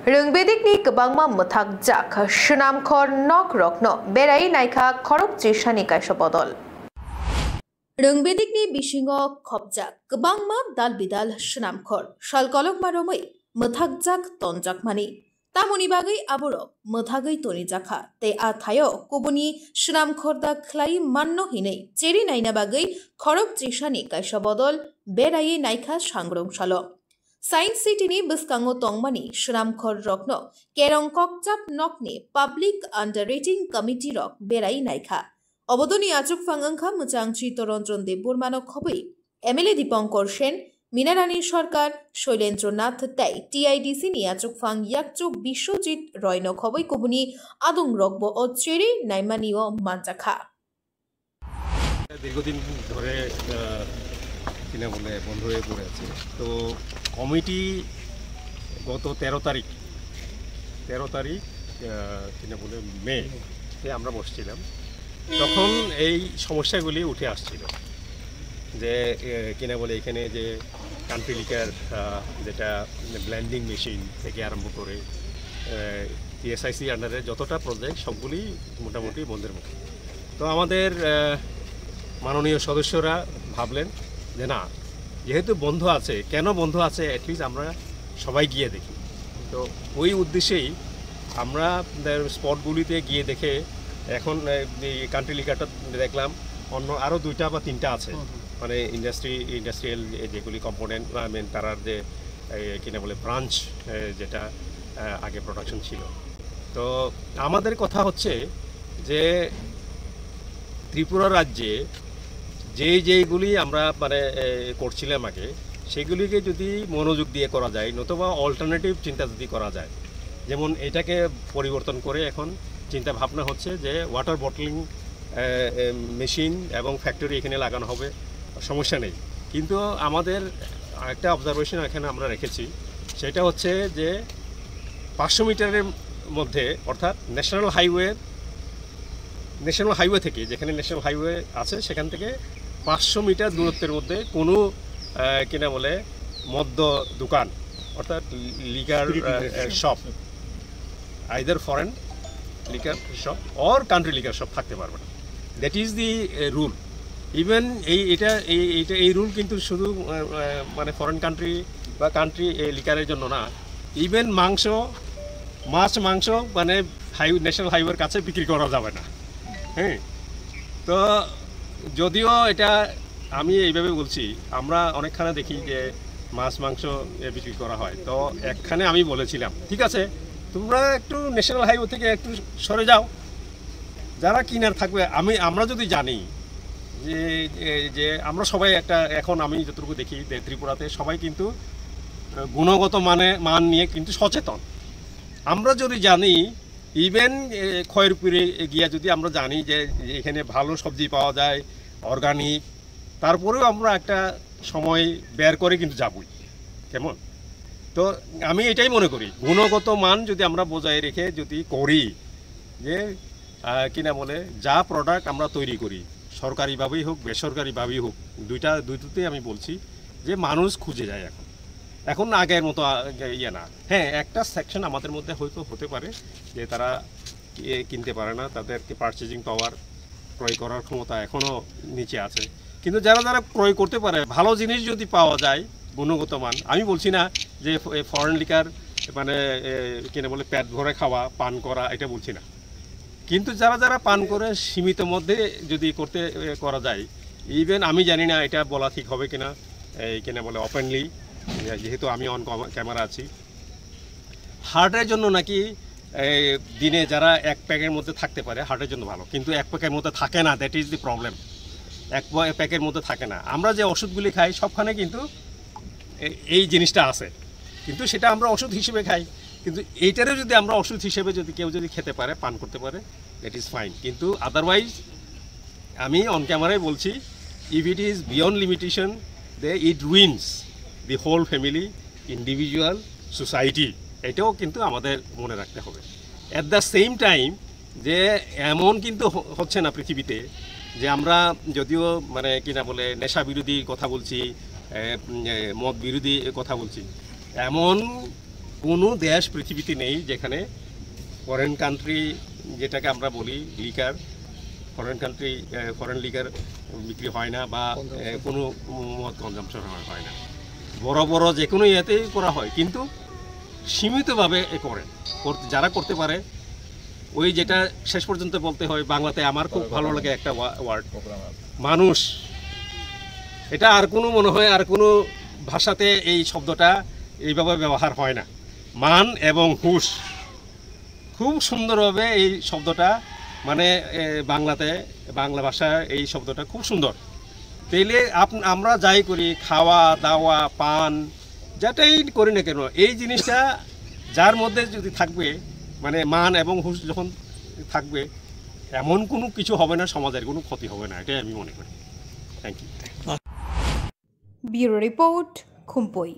रोंबेदिकनि गोबांमा मोथाक जाक सुनामखर नक रकनो बेराय नायखा खरक जिसानि कायस बदल रोंबेदिकनि बिसिङाव खबजाक गोबांमा दाल बिदाल सुनामखर सालकलक मारोमै मोथाक जाक तनजाक मानि तामुनि बागै आबरक मोथागै तनि जाखा ते आ थायो कुबुनि सुनामखर दा ख्लाई माननो हिनै चेरि नायना बागै खरक जिसानि कायस बदल बेराय नायखा सांग्रं सालो साइन्स सिटीनि बिस्कांगो तंमानि सुनामखर रकनो केरं ककचाप नकनि पाब्लिक आन्डार रेटिं कमिटि रक बेराय नायखा अबदनि आचुकफां ओंखा मोजां चित्तरंजन देबबर्मानो खबै एमएलए दीपंकर सेन मिनारानी सरकार शैलेन्द्र नाथ ताई टीआईडीसी नि आचुकफां याकचुक बिश्वजित रयनो खबै कुबुनि आदुं रकबो ও চেরি নাইমানিও মানজাখা দীর্ঘদিন ধরে কিনা বলে বন্ধ হয়ে পড়ে আছে। তো কমিটি গত 13 তারিখ কিনা বলে মেতে আমরা বসছিলাম, তখন এই সমস্যাগুলি উঠে আসছিল যে কিনা বলে এখানে যে কান্ট্রি লিকার যেটা ব্লেন্ডিং মেশিন থেকে আরম্ভ করে টিএসআইসি আন্ডারে যতটা প্রজেক্ট সবগুলি মোটামুটি বন্ধের মুখে। তো আমাদের মাননীয় সদস্যরা ভাবলেন যে না, যেহেতু বন্ধ আছে, কেন বন্ধ আছে অ্যাটলিস্ট আমরা সবাই গিয়ে দেখি। তো ওই উদ্দেশ্যেই আমরা স্পটগুলিতে গিয়ে দেখে এখন এই কান্ট্রি লিকারটা দেখলাম, অন্য আরও 2টা বা 3টা আছে, মানে ইন্ডাস্ট্রিয়াল যেগুলি কম্পোনেন্ট তারার যে কিনা বলে ব্রাঞ্চ যেটা আগে প্রোডাকশন ছিল। তো আমাদের কথা হচ্ছে যে ত্রিপুরা রাজ্যে যেইগুলি আমরা মানে করছিলাম আগে, সেগুলিকে যদি মনোযোগ দিয়ে করা যায়, নতুবা অল্টারনেটিভ চিন্তা যদি করা যায়, যেমন এটাকে পরিবর্তন করে এখন চিন্তা ভাবনা হচ্ছে যে ওয়াটার বটলিং মেশিন এবং ফ্যাক্টরি এখানে লাগানো হবে, সমস্যা নেই। কিন্তু আমাদের একটা অবজারভেশন এখানে আমরা রেখেছি, সেটা হচ্ছে যে 500 মিটারের মধ্যে, অর্থাৎ ন্যাশনাল হাইওয়ে থেকে, যেখানে ন্যাশনাল হাইওয়ে আছে সেখান থেকে 500 মিটার দূরত্বের মধ্যে কোনো কিনা বলে মদ্য দোকান অর্থাৎ liquor shop, either foreign liquor shop or country liquor shop থাকতে পারবে না। That is the rule. Even এই রুল কিন্তু শুধু মানে ফরেন কান্ট্রি বা কান্ট্রি লিকারের জন্য না, ইভেন মাংস মানে ন্যাশনাল হাইওয়ের কাছে বিক্রি করা যাবে না। হ্যাঁ, তো যদিও এটা আমি এইভাবে বলছি, আমরা অনেকখানে দেখি যে মাংস বিক্রি করা হয়। তো একখানে আমি বলেছিলাম, ঠিক আছে তোমরা একটু ন্যাশনাল হাইওয়ে থেকে একটু সরে যাও, যারা কিনার থাকবে। আমরা যদি জানি যে আমরা সবাই একটা, এখন আমি যতটুকু দেখি ত্রিপুরাতে সবাই কিন্তু গুণগত মান নিয়ে কিন্তু সচেতন। আমরা যদি জানি, ইভেন খয়েরপুরে গিয়ে যদি আমরা জানি যে এখানে ভালো সবজি পাওয়া যায় অর্গানিক, তারপরেও আমরা একটা সময় বের করে কিন্তু যাবই। কেমন? তো আমি এটাই মনে করি, গুণগত মান যদি আমরা বজায় রেখে যদি করি, যে কিনা বলে যা প্রোডাক্ট আমরা তৈরি করি, সরকারিভাবেই হোক বেসরকারিভাবেই হোক, দুইটাতেই আমি বলছি যে মানুষ খুঁজে যায় এখন আগের মতো ইয়ে না। হ্যাঁ, একটা সেকশন আমাদের মধ্যে হয়তো হতে পারে যে তারা কিনতে পারে না, তাদেরকে পারচেজিং পাওয়ার, ক্রয় করার ক্ষমতা এখনও নিচে আছে। কিন্তু যারা ক্রয় করতে পারে, ভালো জিনিস যদি পাওয়া যায় গুণগত মান, আমি বলছি না যে ফরেন লিকার মানে কিনে বলে পেট ভরে খাওয়া, পান করা, এটা বলছি না। কিন্তু যারা পান করে সীমিত মধ্যে যদি করা যায়, ইভেন আমি জানি না এটা বলা ঠিক হবে কিনা, কিনা বলে ওপেনলি, যেহেতু আমি অন ক্যামেরা আছি, হার্টের জন্য নাকি দিনে যারা 1 প্যাকের মধ্যে থাকতে পারে হার্টের জন্য ভালো, কিন্তু 1 প্যাকের মধ্যে থাকে না। That is the problem. 1 প্যাকের মধ্যে থাকে না। আমরা যে ওষুধগুলি খাই সবখানে কিন্তু এই জিনিসটা আছে, কিন্তু সেটা আমরা ওষুধ হিসেবে খাই। কিন্তু এইটারও যদি আমরা ওষুধ হিসেবে যদি কেউ যদি খেতে পারে, পান করতে পারে, দ্যাট ইজ ফাইন। কিন্তু আদারওয়াইজ আমি অন ক্যামেরায় বলছি, if it is beyond limitation, it ruins the whole family, individual, society. এটাও কিন্তু আমাদের মনে রাখতে হবে। অ্যাট দ্য সেম টাইম যে এমন কিন্তু হচ্ছে না পৃথিবীতে যে আমরা যদিও মানে কিনা বলে নেশা বিরোধী কথা বলছি, মদ বিরোধী কথা বলছি, এমন কোনো দেশ পৃথিবীতে নেই যেখানে ফরেন কান্ট্রি, যেটাকে আমরা বলি লিকার, ফরেন লিকার বিক্রি হয় না, বা কোনো মদ কনজামশন হয় না। বড় বড় যে কোনো ইয়েতেই করা হয়, কিন্তু সীমিতভাবে যারা করতে পারে। ওই যেটা শেষ পর্যন্ত বলতে হয় বাংলাতে, আমার খুব ভালো লাগে একটা ওয়ার্ড, মানুষ। এটা আর কোনো মনে হয় আর কোনো ভাষাতে এই শব্দটা এইভাবে ব্যবহার হয় না। মান এবং হুঁশ, খুব সুন্দরভাবে এই শব্দটা, মানে বাংলাতে, বাংলা ভাষায় এই শব্দটা খুব সুন্দর। তাইলে আমরা যাই করি, খাওয়া দাওয়া পান যেটাই করি না কেন, এই জিনিসটা যার মধ্যে যদি থাকবে, মানে মান এবং হুঁশ যখন থাকবে, এমন কোনো কিছু হবে না, সমাজের কোনো ক্ষতি হবে না, এটাই আমি মনে করি। Thank you. Bureau report, খুম্পই।